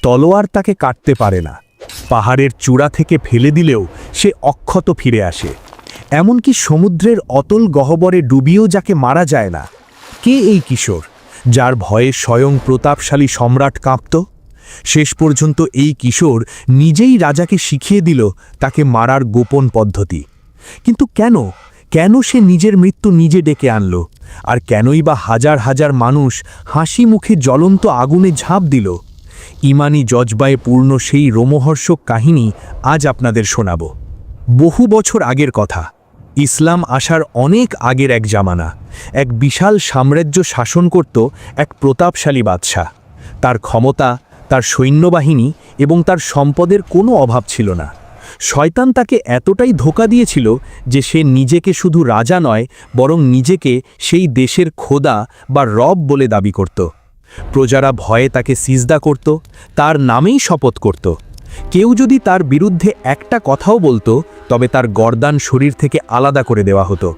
তলোয়ার তাকে কাটতে পারে না, পাহাড়ের চূড়া থেকে ফেলে দিলেও সে অক্ষত ফিরে আসে, এমনকি সমুদ্রের অতল গহ্বরে ডুবিয়েও যাকে মারা যায় না। কে এই কিশোর, যার ভয়ে স্বয়ং প্রতাপশালী সম্রাট কাঁপত? শেষ পর্যন্ত এই কিশোর নিজেই রাজাকে শিখিয়ে দিল তাকে মারার গোপন পদ্ধতি। কিন্তু কেন কেন সে নিজের মৃত্যু নিজে ডেকে আনল? আর কেনই বা হাজার হাজার মানুষ হাসি মুখে জ্বলন্ত আগুনে ঝাঁপ দিল? ইমানি জজবায় পূর্ণ সেই রোমহর্ষক কাহিনী আজ আপনাদের শোনাব। বহু বছর আগের কথা, ইসলাম আসার অনেক আগের এক জামানা, এক বিশাল সাম্রাজ্য শাসন করত এক প্রতাপশালী বাদশাহ। তার ক্ষমতা, তার সৈন্যবাহিনী এবং তার সম্পদের কোনো অভাব ছিল না। শয়তান তাকে এতটাই ধোঁকা দিয়েছিল যে সে নিজেকে শুধু রাজা নয়, বরং নিজেকে সেই দেশের খোদা বা রব বলে দাবি করত। প্রজারা ভয়ে তাকে সিজদা করত, তার নামেই শপথ করত। কেউ যদি তার বিরুদ্ধে একটা কথাও বলতো, তবে তার গর্দান শরীর থেকে আলাদা করে দেওয়া হতো।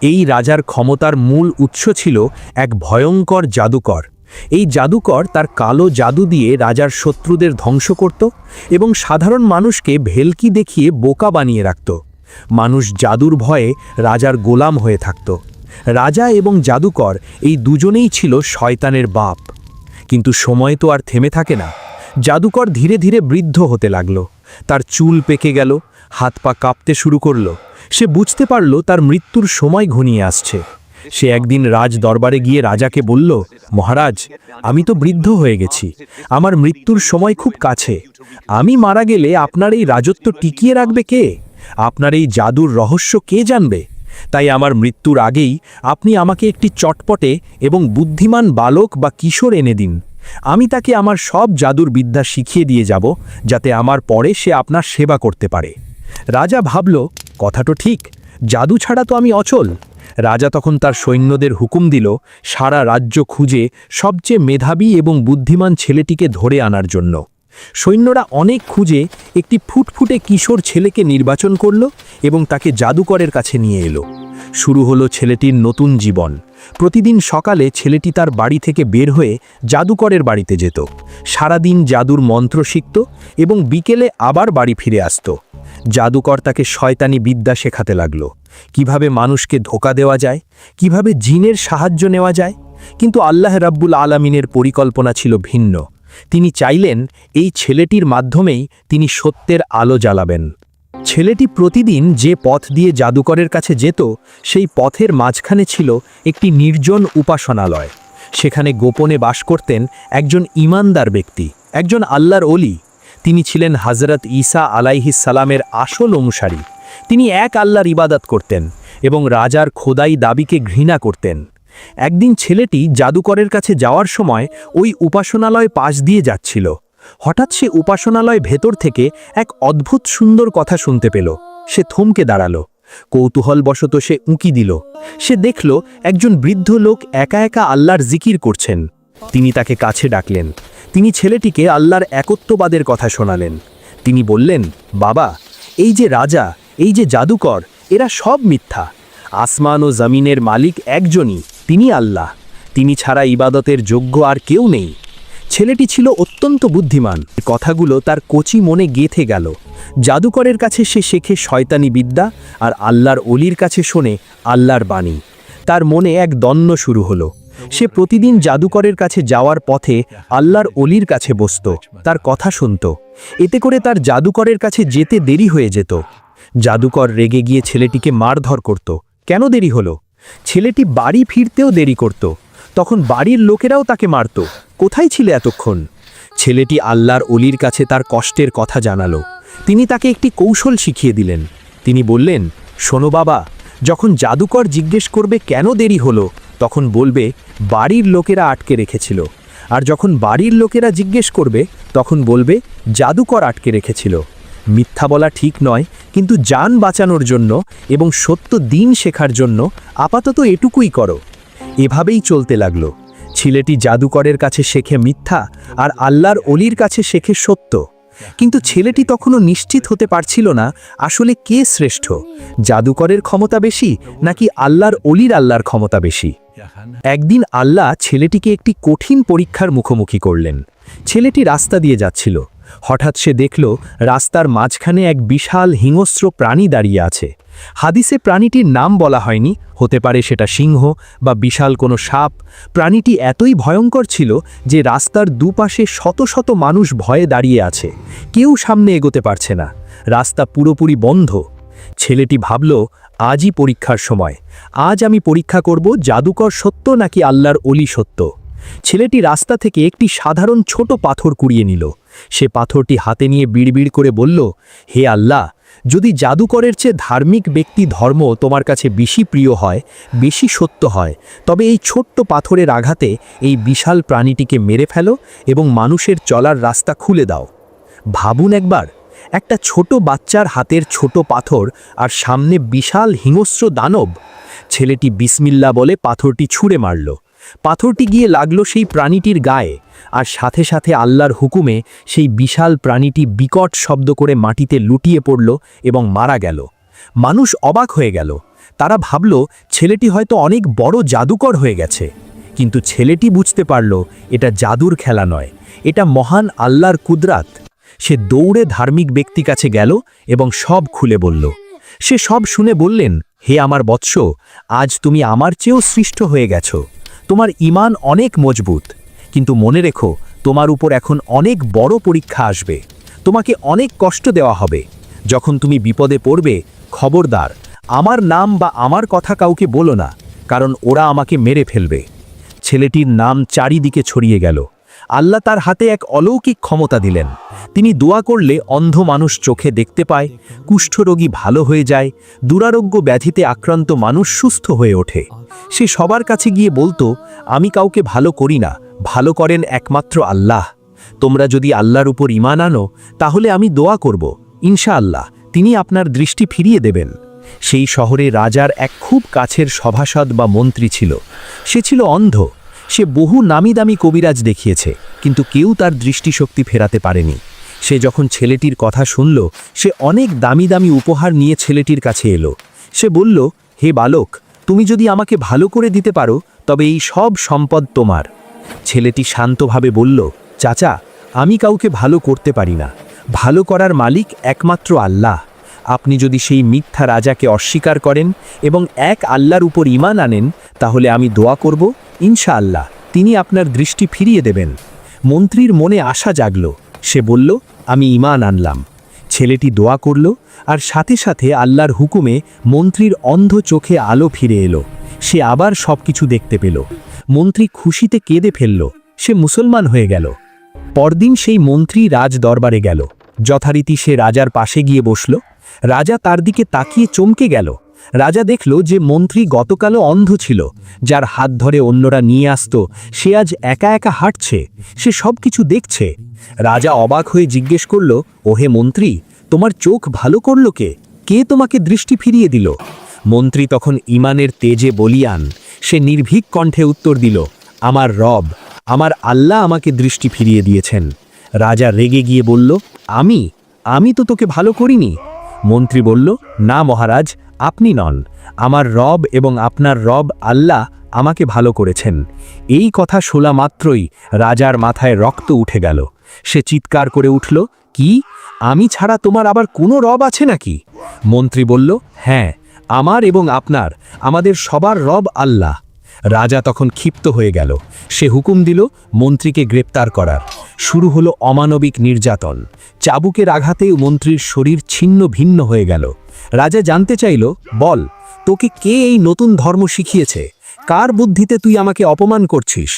এই রাজার ক্ষমতার মূল উৎস ছিল এক ভয়ঙ্কর জাদুকর। এই জাদুকর তার কালো জাদু দিয়ে রাজার শত্রুদের ধ্বংস করত এবং সাধারণ মানুষকে ভেলকি দেখিয়ে বোকা বানিয়ে রাখত। মানুষ জাদুর ভয়ে রাজার গোলাম হয়ে থাকত। রাজা এবং জাদুকর এই দুজনেই ছিল শয়তানের বাপ। কিন্তু সময় তো আর থেমে থাকে না। জাদুকর ধীরে ধীরে বৃদ্ধ হতে লাগল। তার চুল পেকে গেল, হাত পা কাঁপতে শুরু করল। সে বুঝতে পারল তার মৃত্যুর সময় ঘনিয়ে আসছে। সে একদিন রাজ দরবারে গিয়ে রাজাকে বলল, মহারাজ, আমি তো বৃদ্ধ হয়ে গেছি, আমার মৃত্যুর সময় খুব কাছে। আমি মারা গেলে আপনার এই রাজত্ব টিকিয়ে রাখবে কে? আপনার এই জাদুর রহস্য কে জানবে? তাই আমার মৃত্যুর আগেই আপনি আমাকে একটি চটপটে এবং বুদ্ধিমান বালক বা কিশোর এনে দিন। আমি তাকে আমার সব জাদুর বিদ্যা শিখিয়ে দিয়ে যাব, যাতে আমার পরে সে আপনার সেবা করতে পারে। রাজা ভাবল, কথা তো ঠিক, জাদু ছাড়া তো আমি অচল। রাজা তখন তার সৈন্যদের হুকুম দিল সারা রাজ্য খুঁজে সবচেয়ে মেধাবী এবং বুদ্ধিমান ছেলেটিকে ধরে আনার জন্য। সৈন্যরা অনেক খুঁজে একটি ফুটফুটে কিশোর ছেলেকে নির্বাচন করল এবং তাকে জাদুকরের কাছে নিয়ে এলো। শুরু হলো ছেলেটির নতুন জীবন। প্রতিদিন সকালে ছেলেটি তার বাড়ি থেকে বের হয়ে জাদুকরের বাড়িতে যেত। সারাদিন জাদুর মন্ত্র শিখত এবং বিকেলে আবার বাড়ি ফিরে আসত। জাদুকর তাকে শয়তানি বিদ্যা শেখাতে লাগলো, কিভাবে মানুষকে ধোঁকা দেওয়া যায়, কিভাবে জিনের সাহায্য নেওয়া যায়। কিন্তু আল্লাহ রাব্বুল আলামিনের পরিকল্পনা ছিল ভিন্ন। তিনি চাইলেন এই ছেলেটির মাধ্যমেই তিনি সত্যের আলো জ্বালাবেন। ছেলেটি প্রতিদিন যে পথ দিয়ে জাদুকরের কাছে যেত, সেই পথের মাঝখানে ছিল একটি নির্জন উপাসনালয়। সেখানে গোপনে বাস করতেন একজন ঈমানদার ব্যক্তি, একজন আল্লাহর ওলি। তিনি ছিলেন হযরত ঈসা আলাইহিস সালামের আসল অনুসারী। তিনি এক আল্লাহর ইবাদত করতেন এবং রাজার খোদাই দাবিকে ঘৃণা করতেন। একদিন ছেলেটি জাদুকরের কাছে যাওয়ার সময় ওই উপাসনালয় পাশ দিয়ে যাচ্ছিল। হঠাৎ সে উপাসনালয় ভেতর থেকে এক অদ্ভুত সুন্দর কথা শুনতে পেল। সে থমকে দাঁড়ালো। কৌতূহলবশত সে উঁকি দিল। সে দেখল একজন বৃদ্ধ লোক একা একা আল্লাহর জিকির করছেন। তিনি তাকে কাছে ডাকলেন। তিনি ছেলেটিকে আল্লাহর একত্ববাদের কথা শোনালেন। তিনি বললেন, বাবা, এই যে রাজা, এই যে জাদুকর, এরা সব মিথ্যা। আসমান ও জমিনের মালিক একজনই, তিনি আল্লাহ। তিনি ছাড়া ইবাদতের যোগ্য আর কেউ নেই। ছেলেটি ছিল অত্যন্ত বুদ্ধিমান। কথাগুলো তার কচি মনে গেঁথে গেল। জাদুকরের কাছে সে শেখে শয়তানি বিদ্যা, আর আল্লাহর অলির কাছে শোনে আল্লাহর বাণী। তার মনে এক দ্বন্দ্ব শুরু হলো। সে প্রতিদিন জাদুকরের কাছে যাওয়ার পথে আল্লাহর অলির কাছে বসত, তার কথা শুনত। এতে করে তার জাদুকরের কাছে যেতে দেরি হয়ে যেত। জাদুকর রেগে গিয়ে ছেলেটিকে মারধর করত। কেন দেরি হলো? ছেলেটি বাড়ি ফিরতেও দেরি করত। তখন বাড়ির লোকেরাও তাকে মারত। কোথায় ছিলে এতক্ষণ? ছেলেটি আল্লাহর অলির কাছে তার কষ্টের কথা জানালো। তিনি তাকে একটি কৌশল শিখিয়ে দিলেন। তিনি বললেন, শোনো বাবা, যখন জাদুকর জিজ্ঞেস করবে কেন দেরি হলো, তখন বলবে বাড়ির লোকেরা আটকে রেখেছিল। আর যখন বাড়ির লোকেরা জিজ্ঞেস করবে, তখন বলবে জাদুকর আটকে রেখেছিল। মিথ্যা বলা ঠিক নয়, কিন্তু জান বাঁচানোর জন্য এবং সত্য দিন শেখার জন্য আপাতত এটুকুই করো। এভাবেই চলতে লাগলো। ছেলেটি জাদুকরের কাছে শেখে মিথ্যা, আর আল্লাহর অলির কাছে শেখে সত্য। কিন্তু ছেলেটি তখনও নিশ্চিত হতে পারছিল না আসলে কে শ্রেষ্ঠ, জাদুকরের ক্ষমতা বেশি নাকি আল্লাহর ক্ষমতা বেশি। একদিন আল্লাহ ছেলেটিকে একটি কঠিন পরীক্ষার মুখোমুখি করলেন। ছেলেটি রাস্তা দিয়ে যাচ্ছিল, হঠাৎ সে দেখল রাস্তার মাঝখানে এক বিশাল হিংস্র প্রাণী দাঁড়িয়ে আছে। হাদিসে প্রাণীটির নাম বলা হয়নি, হতে পারে সেটা সিংহ বা বিশাল কোনো সাপ। প্রাণীটি এতই ভয়ঙ্কর ছিল যে রাস্তার দুপাশে শত শত মানুষ ভয়ে দাঁড়িয়ে আছে, কেউ সামনে এগোতে পারছে না, রাস্তা পুরোপুরি বন্ধ। ছেলেটি ভাবল, আজই পরীক্ষার সময়, আজ আমি পরীক্ষা করব জাদুকর সত্য নাকি আল্লাহর অলি সত্য। ছেলেটি রাস্তা থেকে একটি সাধারণ ছোট পাথর কুড়িয়ে নিল। সে পাথরটি হাতে নিয়ে বিড়বিড় করে বলল, হে আল্লাহ, যদি জাদুকরের চেয়ে ধার্মিক ব্যক্তি ধর্ম তোমার কাছে বেশি প্রিয় হয়, বেশি সত্য হয়, তবে এই ছোট্ট পাথরের আঘাতে এই বিশাল প্রাণীটিকে মেরে ফেলো এবং মানুষের চলার রাস্তা খুলে দাও। ভাবুন একবার, একটা ছোট বাচ্চার হাতের ছোট পাথর আর সামনে বিশাল হিংস্র দানব। ছেলেটি বিসমিল্লা বলে পাথরটি ছুঁড়ে মারল। পাথরটি গিয়ে লাগলো সেই প্রাণীটির গায়ে, আর সাথে সাথে আল্লাহর হুকুমে সেই বিশাল প্রাণীটি বিকট শব্দ করে মাটিতে লুটিয়ে পড়ল এবং মারা গেল। মানুষ অবাক হয়ে গেল। তারা ভাবল ছেলেটি হয়তো অনেক বড় জাদুকর হয়ে গেছে। কিন্তু ছেলেটি বুঝতে পারল এটা জাদুর খেলা নয়, এটা মহান আল্লাহর কুদরাত। সে দৌড়ে ধার্মিক ব্যক্তি কাছে গেল এবং সব খুলে বলল। সে সব শুনে বললেন, হে আমার বৎস, আজ তুমি আমার চেয়েও সৃষ্ট হয়ে গেছো। তোমার ঈমান অনেক মজবুত, কিন্তু মনে রেখো তোমার উপর এখন অনেক বড় পরীক্ষা আসবে, তোমাকে অনেক কষ্ট দেওয়া হবে। যখন তুমি বিপদে পড়বে, খবরদার আমার নাম বা আমার কথা কাউকে বলো না, কারণ ওরা আমাকে মেরে ফেলবে। ছেলেটির নাম চারিদিকে ছড়িয়ে গেল। আল্লাহ তার হাতে এক অলৌকিক ক্ষমতা দিলেন। তিনি দোয়া করলে অন্ধ মানুষ চোখে দেখতে পায়, কুষ্ঠরোগী ভালো হয়ে যায়, দুরারোগ্য ব্যাধিতে আক্রান্ত মানুষ সুস্থ হয়ে ওঠে। সে সবার কাছে গিয়ে বলতো, আমি কাউকে ভালো করি না, ভালো করেন একমাত্র আল্লাহ। তোমরা যদি আল্লাহর উপর ঈমান আনো, তাহলে আমি দোয়া করব, ইনশাআল্লাহ তিনি আপনার দৃষ্টি ফিরিয়ে দেবেন। সেই শহরে রাজার এক খুব কাছের সভাসদ বা মন্ত্রী ছিল। সে ছিল অন্ধ। সে বহু নামি দামি কবিরাজ দেখিয়েছে, কিন্তু কেউ তার দৃষ্টিশক্তি ফেরাতে পারেনি। সে যখন ছেলেটির কথা শুনল, সে অনেক দামি দামি উপহার নিয়ে ছেলেটির কাছে এলো। সে বলল, হে বালক, তুমি যদি আমাকে ভালো করে দিতে পারো, তবে এই সব সম্পদ তোমার। ছেলেটি শান্তভাবে বলল, চাচা, আমি কাউকে ভালো করতে পারি না, ভালো করার মালিক একমাত্র আল্লাহ। আপনি যদি সেই মিথ্যা রাজাকে অস্বীকার করেন এবং এক আল্লাহর উপর ঈমান আনেন, তাহলে আমি দোয়া করব, ইনশাআল্লাহ তিনি আপনার দৃষ্টি ফিরিয়ে দেবেন। মন্ত্রীর মনে আশা জাগল। সে বলল, আমি ঈমান আনলাম। ছেলেটি দোয়া করল, আর সাথে সাথে আল্লাহর হুকুমে মন্ত্রীর অন্ধ চোখে আলো ফিরে এলো। সে আবার সবকিছু দেখতে পেল। মন্ত্রী খুশিতে কেঁদে ফেলল। সে মুসলমান হয়ে গেল। পরদিন সেই মন্ত্রী রাজ দরবারে গেল। যথারীতি সে রাজার পাশে গিয়ে বসল। রাজা তার দিকে তাকিয়ে চমকে গেল। রাজা দেখল যে মন্ত্রী গতকালও অন্ধ ছিল, যার হাত ধরে অন্যরা নিয়ে আসত, সে আজ একা একা হাঁটছে, সে সব কিছু দেখছে। রাজা অবাক হয়ে জিজ্ঞেস করল, ওহে মন্ত্রী, তোমার চোখ ভালো করল কে? কে তোমাকে দৃষ্টি ফিরিয়ে দিল? মন্ত্রী তখন ঈমানের তেজে বলিয়ান। সে নির্ভীক কণ্ঠে উত্তর দিল, আমার রব, আমার আল্লাহ আমাকে দৃষ্টি ফিরিয়ে দিয়েছেন। রাজা রেগে গিয়ে বলল, আমি তো তোকে ভালো করিনি। মন্ত্রী বলল, না মহারাজ, আপনি নন, আমার রব এবং আপনার রব আল্লাহ আমাকে ভালো করেছেন। এই কথা শোনা মাত্রই রাজার মাথায় রক্ত উঠে গেল। সে চিৎকার করে উঠল, কি, আমি ছাড়া তোমার আবার কোনো রব আছে নাকি? মন্ত্রী বলল, হ্যাঁ, আমার এবং আপনার, আমাদের সবার রব আল্লাহ। রাজা তখন ক্ষিপ্ত হয়ে গেল। সে হুকুম দিল মন্ত্রীকে গ্রেপ্তার করার। শুরু হলো অমানবিক নির্যাতন। চাবুকের আঘাতে মন্ত্রীর শরীর ছিন্ন ভিন্ন হয়ে গেল। রাজা জানতে চাইল, বল, তোকে কে এই নতুন ধর্ম শিখিয়েছে? কার বুদ্ধিতে তুই আমাকে অপমান করছিস?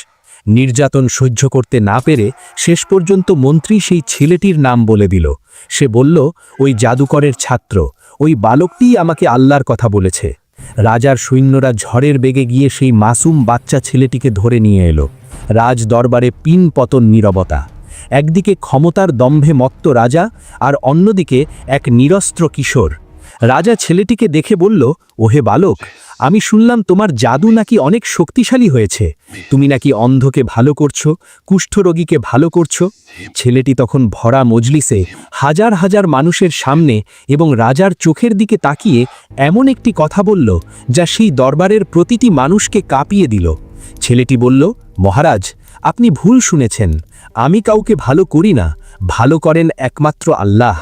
নির্যাতন সহ্য করতে না পেরে শেষ পর্যন্ত মন্ত্রী সেই ছেলেটির নাম বলে দিল। সে বলল, ওই জাদুকরের ছাত্র, ওই বালকটিই আমাকে আল্লাহর কথা বলেছে। রাজার সৈন্যরা ঝড়ের বেগে গিয়ে সেই মাসুম বাচ্চা ছেলেটিকে ধরে নিয়ে এলো। রাজ দরবারে পিন পতন নীরবতা। একদিকে ক্ষমতার দম্ভে মত্ত রাজা, আর অন্যদিকে এক নিরস্ত্র কিশোর। রাজা ছেলেটিকে দেখে বলল, ওহে বালক, আমি শুনলাম তোমার জাদু নাকি অনেক শক্তিশালী হয়েছে। তুমি নাকি অন্ধকে ভালো করছো, কুষ্ঠরোগীকে ভালো করছো। ছেলেটি তখন ভরা মজলিসে হাজার হাজার মানুষের সামনে এবং রাজার চোখের দিকে তাকিয়ে এমন একটি কথা বলল, যা সেই দরবারের প্রতিটি মানুষকে কাঁপিয়ে দিল। ছেলেটি বলল, মহারাজ, আপনি ভুল শুনেছেন। আমি কাউকে ভালো করি না, ভালো করেন একমাত্র আল্লাহ।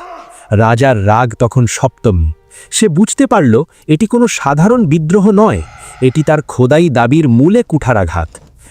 রাজার রাগ তখন সপ্তমী। সে বুঝতে পারল এটি কোনো সাধারণ বিদ্রোহ নয়, এটি তার খোদাই দাবির মূলে কুঠারাঘাত।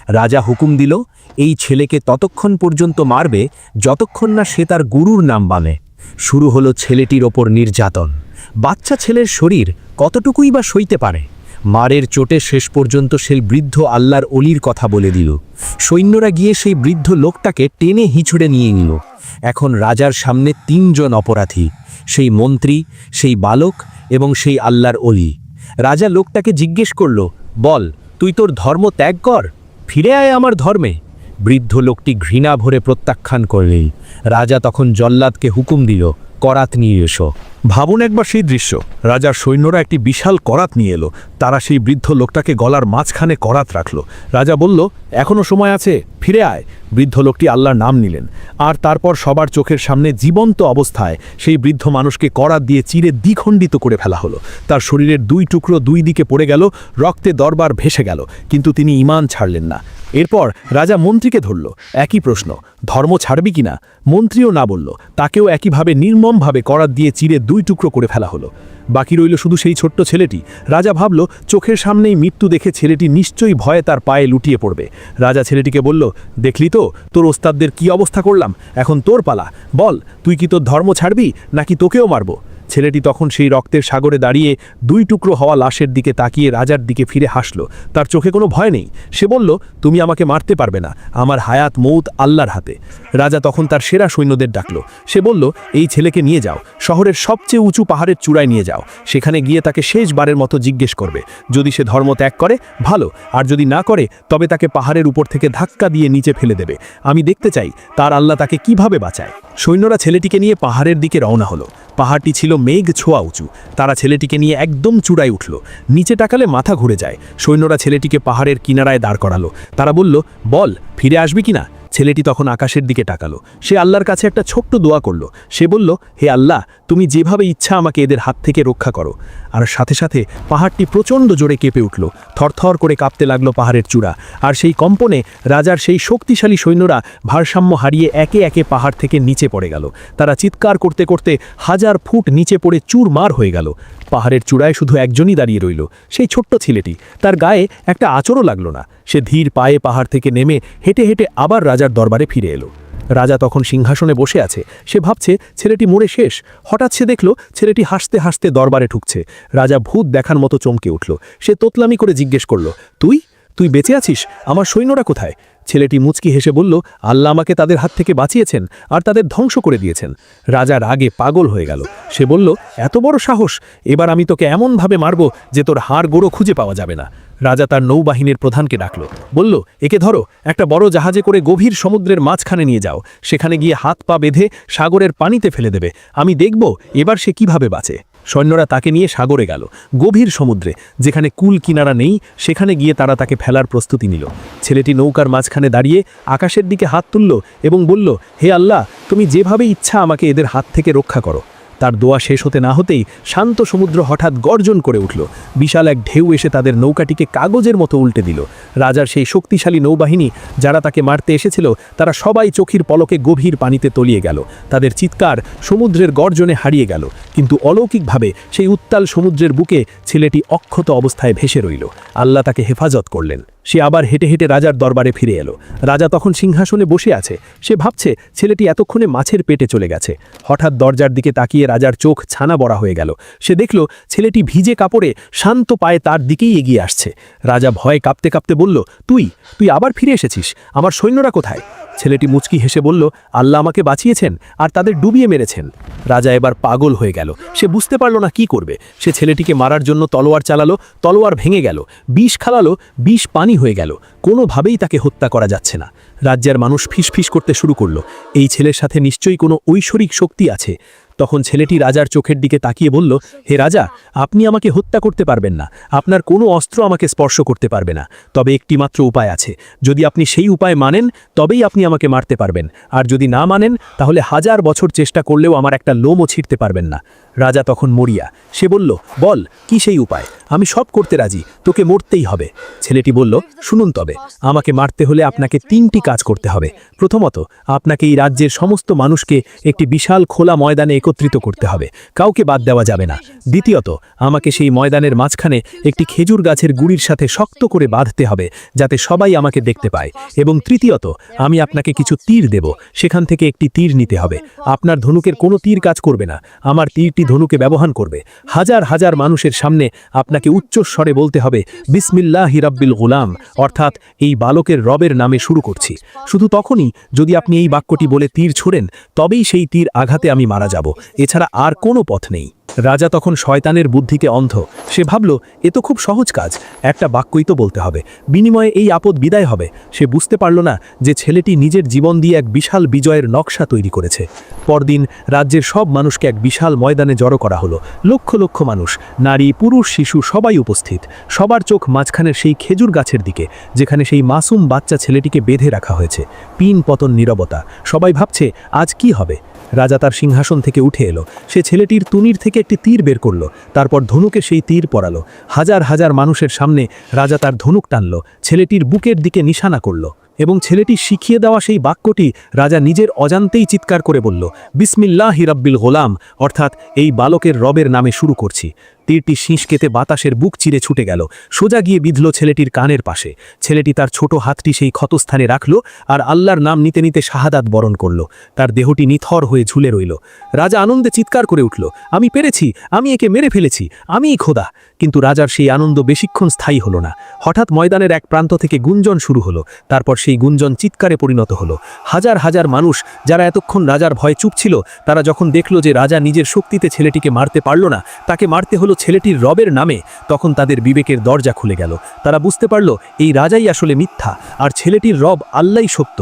রাজা হুকুম দিল, এই ছেলেকে ততক্ষণ পর্যন্ত মারবে যতক্ষণ না সে তার গুরুর নাম বানে। শুরু হলো ছেলেটির ওপর নির্যাতন। বাচ্চা ছেলের শরীর কতটুকুই বা সইতে পারে। মারের চোটে শেষ পর্যন্ত সেই বৃদ্ধ আল্লাহর অলির কথা বলে দিল। সৈন্যরা গিয়ে সেই বৃদ্ধ লোকটাকে টেনে হিঁচড়ে নিয়ে নিল। এখন রাজার সামনে তিনজন অপরাধী, সেই মন্ত্রী, সেই বালক এবং সেই আল্লাহর অলি। রাজা লোকটাকে জিজ্ঞেস করল, বল, তুই তোর ধর্ম ত্যাগ কর, ফিরে আয় আমার ধর্মে। বৃদ্ধ লোকটি ঘৃণা ভরে প্রত্যাখ্যান করলেই। রাজা তখন জল্লাদকে হুকুম দিল, করাত নিয়ে এসো। ভাবুন একবার সেই দৃশ্য। রাজার সৈন্যরা একটি বিশাল করাত নিয়ে এলো। তারা সেই বৃদ্ধ লোকটাকে গলার মাঝখানে করাত রাখল। রাজা বলল, এখনো সময় আছে, ফিরে আয়। বৃদ্ধ লোকটি আল্লাহর নাম নিলেন, আর তারপর সবার চোখের সামনে জীবন্ত অবস্থায় সেই বৃদ্ধ মানুষকে করাত দিয়ে চিরে দ্বিখণ্ডিত করে ফেলা হলো। তার শরীরের দুই টুকরো দুই দিকে পড়ে গেল, রক্তে দরবার ভেসে গেল, কিন্তু তিনি ঈমান ছাড়লেন না। এরপর রাজা মন্ত্রীকে ধরল, একই প্রশ্ন, ধর্ম ছাড়বি কিনা? মন্ত্রীও না বলল। তাকেও একইভাবে নির্মমভাবে করাত দিয়ে চিরে দুই টুকরো করে ফেলা হলো। বাকি রইল শুধু সেই ছোট্ট ছেলেটি। রাজা ভাবল, চোখের সামনেই মৃত্যু দেখে ছেলেটি নিশ্চয়ই ভয়ে তার পায়ে লুটিয়ে পড়বে। রাজা ছেলেটিকে বলল, দেখলি তো তোর ওস্তাদদের কি অবস্থা করলাম, এখন তোর পালা, বল তুই কি তোর ধর্ম ছাড়বি নাকি তোকেও মারব? ছেলেটি তখন সেই রক্তের সাগরে দাঁড়িয়ে দুই টুকরো হওয়া লাশের দিকে তাকিয়ে রাজার দিকে ফিরে হাসল। তার চোখে কোনো ভয় নেই। সে বলল, তুমি আমাকে মারতে পারবে না, আমার হায়াত মৌত আল্লাহর হাতে। রাজা তখন তার সেরা সৈন্যদের ডাকল। সে বলল, এই ছেলেকে নিয়ে যাও, শহরের সবচেয়ে উঁচু পাহাড়ের চূড়ায় নিয়ে যাও। সেখানে গিয়ে তাকে শেষবারের মতো জিজ্ঞেস করবে। যদি সে ধর্ম ত্যাগ করে ভালো, আর যদি না করে তবে তাকে পাহাড়ের উপর থেকে ধাক্কা দিয়ে নিচে ফেলে দেবে। আমি দেখতে চাই তার আল্লাহ তাকে কিভাবে বাঁচায়। সৈন্যরা ছেলেটিকে নিয়ে পাহাড়ের দিকে রওনা হলো। পাহাড়টি ছিল মেঘ ছোঁয়া উঁচু। তারা ছেলেটিকে নিয়ে একদম চূড়ায় উঠল। নিচে তাকালে মাথা ঘুরে যায়। সৈন্যরা ছেলেটিকে পাহাড়ের কিনারায় দাঁড় করালো। তারা বলল, বল ফিরে আসবি কিনা? ছেলেটি তখন আকাশের দিকে তাকালো। সে আল্লাহর কাছে একটা ছোট্ট দোয়া করল। সে বলল, হে আল্লাহ, তুমি যেভাবে ইচ্ছা আমাকে এদের হাত থেকে রক্ষা করো। আর সাথে সাথে পাহাড়টি প্রচণ্ড জোরে কেঁপে উঠল। থরথর করে কাঁপতে লাগলো পাহাড়ের চূড়া। আর সেই কম্পনে রাজার সেই শক্তিশালী সৈন্যরা ভারসাম্য হারিয়ে একে একে পাহাড় থেকে নিচে পড়ে গেল। তারা চিৎকার করতে করতে হাজার ফুট নিচে পড়ে চুরমার হয়ে গেল। পাহাড়ের চূড়ায় শুধু একজনই দাঁড়িয়ে রইল, সেই ছোট্ট ছেলেটি। তার গায়ে একটা আঁচড়ও লাগলো না। সে ধীর পায়ে পাহাড় থেকে নেমে হেঁটে হেঁটে আবার রাজার দরবারে ফিরে এলো। রাজা তখন সিংহাসনে বসে আছে। সে ভাবছে ছেলেটি মরে শেষ। হঠাৎ সে দেখল ছেলেটি হাসতে হাসতে দরবারে ঢুকছে। রাজা ভূত দেখার মতো চমকে উঠল। সে তোতলামি করে জিজ্ঞেস করল, তুই তুই বেঁচে আছিস? আমার সৈন্যরা কোথায়? ছেলেটি মুচকি হেসে বলল, আল্লাহ আমাকে তাদের হাত থেকে বাঁচিয়েছেন আর তাদের ধ্বংস করে দিয়েছেন। রাজা রাগে পাগল হয়ে গেল। সে বলল, এত বড় সাহস! এবার আমি তোকে এমনভাবে মারব যে তোর হাড় গোড়ো খুঁজে পাওয়া যাবে না। রাজা তার নৌবাহিনীর প্রধানকে ডাকল। বলল, একে ধরো, একটা বড় জাহাজে করে গভীর সমুদ্রের মাঝখানে নিয়ে যাও। সেখানে গিয়ে হাত পা বেঁধে সাগরের পানিতে ফেলে দেবে। আমি দেখব এবার সে কিভাবে বাঁচে। সৈন্যরা তাকে নিয়ে সাগরে গেল, গভীর সমুদ্রে, যেখানে কুল কিনারা নেই। সেখানে গিয়ে তারা তাকে ফেলার প্রস্তুতি নিল। ছেলেটি নৌকার মাঝখানে দাঁড়িয়ে আকাশের দিকে হাত তুলল এবং বলল, হে আল্লাহ, তুমি যেভাবে ইচ্ছা আমাকে এদের হাত থেকে রক্ষা করো। তার দোয়া শেষ হতে না হতেই শান্ত সমুদ্র হঠাৎ গর্জন করে উঠল। বিশাল এক ঢেউ এসে তাদের নৌকাটিকে কাগজের মতো উল্টে দিল। রাজার সেই শক্তিশালী নৌবাহিনী যারা তাকে মারতে এসেছিল, তারা সবাই চোখের পলকে গভীর পানিতে তলিয়ে গেল। তাদের চিৎকার সমুদ্রের গর্জনে হারিয়ে গেল। কিন্তু অলৌকিকভাবে সেই উত্তাল সমুদ্রের বুকে ছেলেটি অক্ষত অবস্থায় ভেসে রইল। আল্লাহ তাকে হেফাজত করলেন। সে আবার হেঁটে হেঁটে রাজার দরবারে ফিরে এলো। রাজা তখন সিংহাসনে বসে আছে। সে ভাবছে ছেলেটি এতক্ষণে মাছের পেটে চলে গেছে। হঠাৎ দরজার দিকে তাকিয়ে রাজার চোখ ছানা বড়া হয়ে গেল। সে দেখল ছেলেটি ভিজে কাপড়ে শান্ত পায়ে তার দিকেই এগিয়ে আসছে। রাজা ভয়ে কাঁপতে কাঁপতে বলল, তুই তুই আবার ফিরে এসেছিস? আমার সৈন্যরা কোথায়? ছেলেটি মুচকি হেসে বলল, আল্লাহ আমাকে বাঁচিয়েছেন আর তাদের ডুবিয়ে মেরেছেন। রাজা এবার পাগল হয়ে গেল। সে বুঝতে পারল না কি করবে। সে ছেলেটিকে মারার জন্য তলোয়ার চালালো। তলোয়ার ভেঙে গেল। বিষ খালালো, বিষ পানি হয়ে গেল। কোনোভাবেই তাকে হত্যা করা যাচ্ছে না। রাজ্যের মানুষ ফিসফিস করতে শুরু করলো, এই ছেলের সাথে নিশ্চয়ই কোনো ঐশ্বরিক শক্তি আছে। তখন ছেলেটি রাজার চোখের দিকে তাকিয়ে বলল, হে রাজা, আপনি আমাকে হত্যা করতে পারবেন না, আপনার কোনো অস্ত্র আমাকে স্পর্শ করতে পারবে না, তবে একটিমাত্র উপায় আছে। যদি আপনি সেই উপায় মানেন তবেই আপনি আমাকে মারতে পারবেন, আর যদি না মানেন তাহলে 1000 বছর চেষ্টা করলেও আমার একটা লোমও ছিঁড়তে পারবেন না। রাজা তখন মরিয়া। সে বলল, বল কি সেই উপায়, আমি সব করতে রাজি, তোকে মরতেই হবে। ছেলেটি বলল, শুনুন তবে, আমাকে মারতে হলে আপনাকে 3টি কাজ করতে হবে। প্রথমত, আপনাকে এই রাজ্যের সমস্ত মানুষকে একটি বিশাল খোলা ময়দানে একত্রিত করতে হবে, কাউকে বাদ দেওয়া যাবে না। দ্বিতীয়ত, আমাকে সেই ময়দানের মাঝখানে একটি খেজুর গাছের গুড়ির সাথে শক্ত করে বাঁধতে হবে, যাতে সবাই আমাকে দেখতে পায়। এবং তৃতীয়ত, আমি আপনাকে কিছু তীর দেব, সেখান থেকে একটি তীর নিতে হবে। আপনার ধনুকের কোনো তীর কাজ করবে না, আমার তীরটি ধনুকে ব্যবহার করবে। হাজার হাজার মানুষের সামনে আপনাকে উচ্চস্বরে বলতে হবে, বিসমিল্লাহি রাব্বিল গুলাম, অর্থাৎ এই বালকের রবের নামে শুরু করছি। শুধু তখনই যদি আপনি এই বাক্যটি বলে তীর ছোড়েন, তবেই সেই তীর আঘাতে আমি মারা যাব, এছাড়া আর কোনো পথ নেই। রাজা তখন শয়তানের বুদ্ধিতে অন্ধ। সে ভাবল, এ তো খুব সহজ কাজ, একটা বাক্যই তো বলতে হবে, বিনিময়ে এই আপদ বিদায় হবে। সে বুঝতে পারল না যে ছেলেটি নিজের জীবন দিয়ে এক বিশাল বিজয়ের নকশা তৈরি করেছে। পরদিন রাজ্যের সব মানুষকে এক বিশাল ময়দানে জড়ো করা হলো। লক্ষ লক্ষ মানুষ, নারী, পুরুষ, শিশু সবাই উপস্থিত। সবার চোখ মাঝখানের সেই খেজুর গাছের দিকে, যেখানে সেই মাসুম বাচ্চা ছেলেটিকে বেঁধে রাখা হয়েছে। পিন পতন নীরবতা। সবাই ভাবছে আজ কি হবে। রাজা তার সিংহাসন থেকে উঠে এলো। সে ছেলেটির তুনির থেকে একটি তীর বের করল, তারপর ধনুকে সেই তীর পরালো। হাজার হাজার মানুষের সামনে রাজা তার ধনুক টানল, ছেলেটির বুকের দিকে নিশানা করল, এবং ছেলেটি শিখিয়ে দেওয়া সেই বাক্যটি রাজা নিজের অজান্তেই চিৎকার করে বলল, বিসমিল্লাহি রাব্বিল গোলাম, অর্থাৎ এই বালকের রবের নামে শুরু করছি। তীরটি শীষ কেটে বাতাসের বুক চিরে ছুটে গেল, সোজা গিয়ে বিঁধল ছেলেটির কানের পাশে। ছেলেটি তার ছোট হাতটি সেই ক্ষতস্থানে রাখল, আর আল্লাহর নাম নিতে নিতে শাহাদাত বরণ করল। তার দেহটি নিথর হয়ে ঝুলে রইল। রাজা আনন্দে চিৎকার করে উঠল, আমি পেরেছি, আমি একে মেরে ফেলেছি, আমিই খোদা। কিন্তু রাজার সেই আনন্দ বেশিক্ষণ স্থায়ী হলো না। হঠাৎ ময়দানের এক প্রান্ত থেকে গুঞ্জন শুরু হলো, তারপর সেই গুঞ্জন চিৎকারে পরিণত হলো। হাজার হাজার মানুষ, যারা এতক্ষণ রাজার ভয়ে চুপ ছিল, তারা যখন দেখল যে রাজা নিজের শক্তিতে ছেলেটিকে মারতে পারল না, তাকে মারতে হলো ছেলেটির রবের নামে, তখন তাদের বিবেকের দরজা খুলে গেল। তারা বুঝতে পারল এই রাজাই আসলে মিথ্যা, আর ছেলেটির রব আল্লাহই সত্য।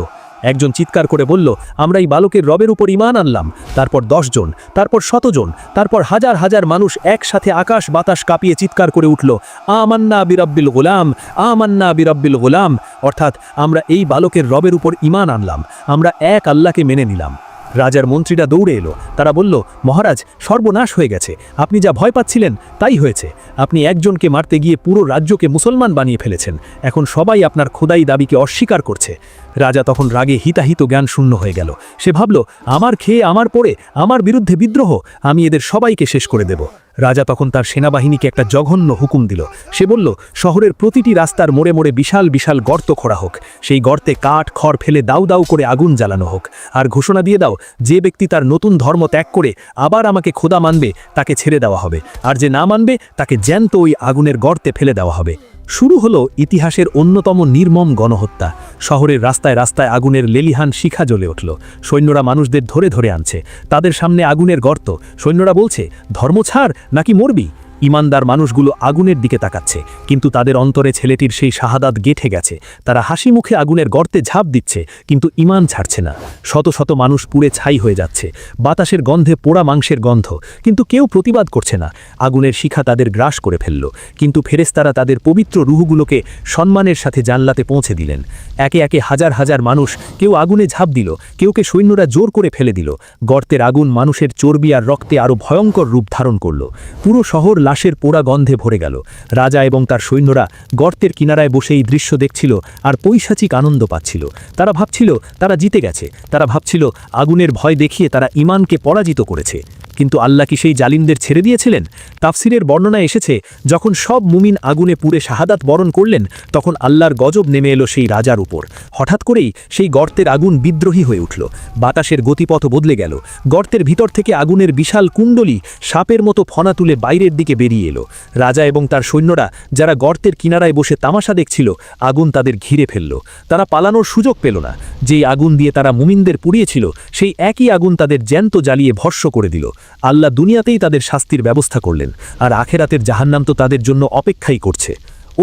একজন চিৎকার করে বলল, আমরা এই বালকের রবের উপর ঈমান আনলাম। তারপর 10 জন, তারপর 100 জন, তারপর হাজার হাজার মানুষ একসাথে আকাশ বাতাস কাঁপিয়ে চিৎকার করে উঠল, আমান্না বিরাব্বিল গোলাম, আমান্না বিরাব্বিল গোলাম, অর্থাৎ আমরা এই বালকের রবের উপর ঈমান আনলাম, আমরা এক আল্লাহকে মেনে নিলাম। রাজার মন্ত্রীরা দৌড়ে এলো। তারা বলল, মহারাজ, সর্বনাশ হয়ে গেছে, আপনি যা ভয় পাচ্ছিলেন তাই হয়েছে। আপনি একজনকে মারতে গিয়ে পুরো রাজ্যকে মুসলমান বানিয়ে ফেলেছেন। এখন সবাই আপনার খোদাই দাবিকে অস্বীকার করছে। রাজা তখন রাগে হিতাহিত জ্ঞান শূন্য হয়ে গেল। সে ভাবল, আমার খেয়ে আমার পরে আমার বিরুদ্ধে বিদ্রোহ, আমি এদের সবাইকে শেষ করে দেব। রাজা তখন তার সেনাবাহিনীকে একটা জঘন্য হুকুম দিল। সে বলল, শহরের প্রতিটি রাস্তার মোড়ে মোড়ে বিশাল বিশাল গর্ত খোঁড়া হোক, সেই গর্তে কাঠ খড় ফেলে দাউ দাউ করে আগুন জ্বালানো হোক, আর ঘোষণা দিয়ে দাও, যে ব্যক্তি তার নতুন ধর্ম ত্যাগ করে আবার আমাকে খোদা মানবে তাকে ছেড়ে দেওয়া হবে, আর যে না মানবে তাকে জ্যান্ত ওই আগুনের গর্তে ফেলে দেওয়া হবে। শুরু হলো ইতিহাসের অন্যতম নির্মম গণহত্যা। শহরের রাস্তায় রাস্তায় আগুনের লেলিহান শিখা জ্বলে উঠল। সৈন্যরা মানুষদের ধরে ধরে আনছে, তাদের সামনে আগুনের গর্ত। সৈন্যরা বলছে, ধর্ম ছাড় নাকি মরবি। ইমানদার মানুষগুলো আগুনের দিকে তাকাচ্ছে, কিন্তু তাদের অন্তরে ছেলেটির সেই শাহাদাত গেঁথে গেছে। তারা হাসি মুখে আগুনের গর্তে ঝাঁপ দিচ্ছে, কিন্তু ঈমান ছাড়ছে না। শত শত মানুষ পুড়ে ছাই হয়ে যাচ্ছে, বাতাসের গন্ধে পোড়া মাংসের গন্ধ, কিন্তু কেউ প্রতিবাদ করছে না। আগুনের শিখা তাদের গ্রাস করে ফেলল, কিন্তু ফেরেশতারা তাদের পবিত্র রুহগুলোকে সম্মানের সাথে জান্নাতে পৌঁছে দিলেন। একে একে হাজার হাজার মানুষ, কেউ আগুনে ঝাঁপ দিল, কেউকে সৈন্যরা জোর করে ফেলে দিল। গর্তের আগুন মানুষের চর্বি আর রক্তে আরও ভয়ঙ্কর রূপ ধারণ করল। পুরো শহর লাশের পোড়া গন্ধে ভরে গেল। রাজা এবং তার সৈন্যরা গর্তের কিনারায় বসে এই দৃশ্য দেখছিল আর পৈশাচিক আনন্দ পাচ্ছিল। তারা ভাবছিল তারা জিতে গেছে, তারা ভাবছিল আগুনের ভয় দেখিয়ে তারা ঈমানকে পরাজিত করেছে। কিন্তু আল্লাহ কি সেই জালিমদের ছেড়ে দিয়েছিলেন? তাফসিরের বর্ণনায় এসেছে, যখন সব মুমিন আগুনে পুড়ে শাহাদাত বরণ করলেন, তখন আল্লাহর গজব নেমে এলো সেই রাজার উপর। হঠাৎ করেই সেই গর্তের আগুন বিদ্রোহী হয়ে উঠল, বাতাসের গতিপথ বদলে গেল। গর্তের ভিতর থেকে আগুনের বিশাল কুণ্ডলী সাপের মতো ফনা তুলে বাইরের দিকে বেরিয়ে এলো। রাজা এবং তার সৈন্যরা, যারা গর্তের কিনারায় বসে তামাশা দেখছিল, আগুন তাদের ঘিরে ফেলল। তারা পালানোর সুযোগ পেল না। যেই আগুন দিয়ে তারা মুমিনদের পুড়িয়েছিল, সেই একই আগুন তাদের জ্যান্ত জ্বালিয়ে ভস্ম করে দিল। আল্লাহ দুনিয়াতেই তাদের শাস্তির ব্যবস্থা করলেন, আর আখেরাতের জাহান্নাম তো তাদের জন্য অপেক্ষাই করছে।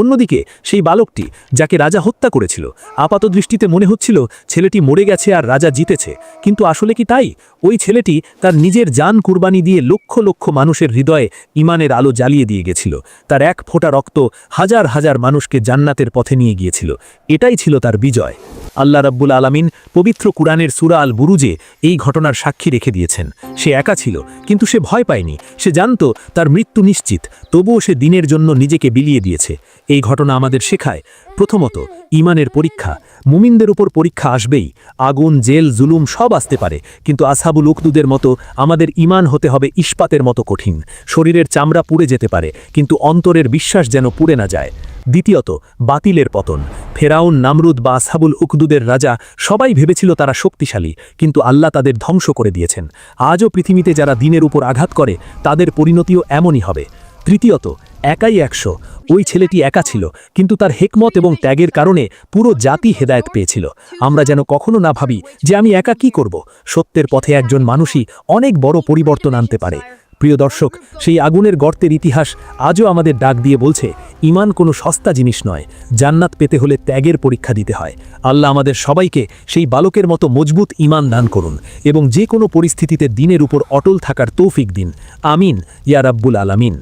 অন্যদিকে সেই বালকটি যাকে রাজা হত্যা করেছিল আপাতদৃষ্টিতে মনে হচ্ছিল ছেলেটি মরে গেছে আর রাজা জিতেছে, কিন্তু আসলে কি তাই? ওই ছেলেটি তার নিজের জান কুরবানি দিয়ে লক্ষ লক্ষ মানুষের হৃদয়ে ঈমানের আলো জ্বালিয়ে দিয়ে গেছিল। তার এক ফোঁটা রক্ত হাজার হাজার মানুষকে জান্নাতের পথে নিয়ে গিয়েছিল। এটাই ছিল তার বিজয়। আল্লাহ রাব্বুল আলামিন পবিত্র কুরআনের সূরা আল বুরুজে এই ঘটনার সাক্ষী রেখে দিয়েছেন। সে একা ছিল, কিন্তু সে ভয় পায়নি। সে জানত তার মৃত্যু নিশ্চিত, তবুও সে দিনের জন্য নিজেকে বিলিয়ে দিয়েছে। এই ঘটনা আমাদের শেখায়, প্রথমত ঈমানের পরীক্ষা। মুমিনদের উপর পরীক্ষা আসবেই, আগুন, জেল, জুলুম সব আসতে পারে, কিন্তু আসহাবুল উখদুদের মতো আমাদের ঈমান হতে হবে ইস্পাতের মতো কঠিন। শরীরের চামড়া পুড়ে যেতে পারে, কিন্তু অন্তরের বিশ্বাস যেন পুড়ে না যায়। দ্বিতীয়ত, বাতিলের পতন। ফেরাউন, নামরুদ বা আসহাবুল উখদুদের রাজা সবাই ভেবেছিল তারা শক্তিশালী, কিন্তু আল্লাহ তাদের ধ্বংস করে দিয়েছেন। আজও পৃথিবীতে যারা দ্বীনের উপর আঘাত করে তাদের পরিণতিও এমনই হবে। তৃতীয়ত, একাই 100। ওই ছেলেটি একা ছিল, কিন্তু তার হেকমত এবং ত্যাগের কারণে পুরো জাতি হেদায়েত পেয়েছিল। আমরা যেন কখনো না ভাবি যে আমি একা কি করব। সত্যের পথে একজন মানুষই অনেক বড় পরিবর্তন আনতে পারে। প্রিয় দর্শক, সেই আগুনের গর্তের ইতিহাস আজও আমাদের ডাক দিয়ে বলছে, ঈমান কোনো সস্তা জিনিস নয়। জান্নাত পেতে হলে ত্যাগের পরীক্ষা দিতে হয়। আল্লাহ আমাদের সবাইকে সেই বালকের মতো মজবুত ঈমান দান করুন এবং যে কোনো পরিস্থিতিতে দ্বীনের উপর অটল থাকার তৌফিক দিন। আমিন ইয়া রাব্বুল আলামিন।